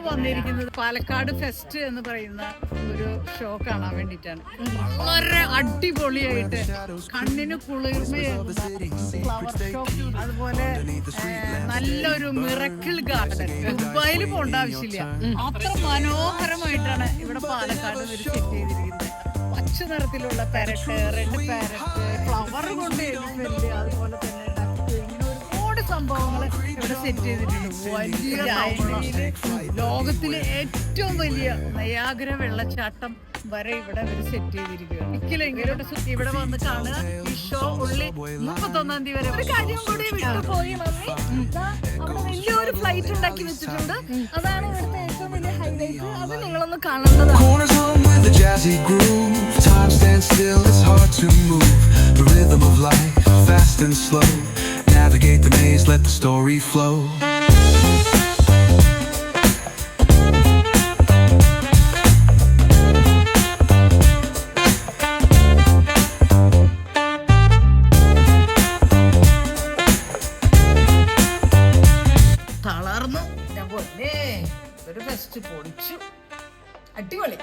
വന്നിരിക്കുന്നത് പാലക്കാട് ഫെസ്റ്റ് എന്ന് പറയുന്ന ഒരു ഷോ കാണാൻ വേണ്ടിട്ടാണ്. വളരെ അടിപൊളിയായിട്ട് കണ്ണിന് കുളിർമയാകുന്ന ഫ്ലവർ ഷോ, അതുപോലെ നല്ലൊരു മിറക്കിൾ ഗാർഡൻ. ദുബായിൽ പോകേണ്ട ആവശ്യമില്ല, അത്ര മനോഹരമായിട്ടാണ് ഇവിടെ പാലക്കാട് ഒരു സെറ്റ് ചെയ്തിരിക്കുന്നത്. പച്ച നിറത്തിലുള്ള പാരറ്റ്, റെഡ് പാരറ്റ്, ഫ്ലവർ കൊണ്ട് എലിഫന്റ്, അതുപോലെ തന്നെ ഇങ്ങനെ ഒരുപാട് സംഭവങ്ങൾ ഇവിടെ സെറ്റ് ചെയ്തിട്ടുണ്ട്. വലിയ ലോകത്തിലെ ഏറ്റവും വലിയ നയാഗ്ര വെള്ളച്ചാട്ടം വരെ ഇവിടെ അവർ സെറ്റ് ചെയ്തിരിക്കുകയാണ്. ഒരിക്കലെങ്കിലും ഇവിടെ വന്ന് കാണുക. ഈ ഷോ ഉള്ളി 31-ാം തീയതി വരെ. ഒരു കാര്യം കൂടി വിട്ടുപോയി മമ്മി, അവിടെ വലിയൊരു ഫ്ലൈറ്റ് ഉണ്ടാക്കി വെച്ചിട്ടുണ്ട്. അതാണ് ഇവിടുത്തെ ഏറ്റവും വലിയ ഹൈലൈറ്റ്. അത് നിങ്ങളൊന്ന് കാണേണ്ടതാണ്. Time stands still, it's hard to move. The rhythm of life, fast and slow. Navigate the maze, let the story flow. തളർന്നു ഞാൻ പോലെ ഒരു ഫെസ്റ്റ് പൊളിച്ചു. അടിപൊളി.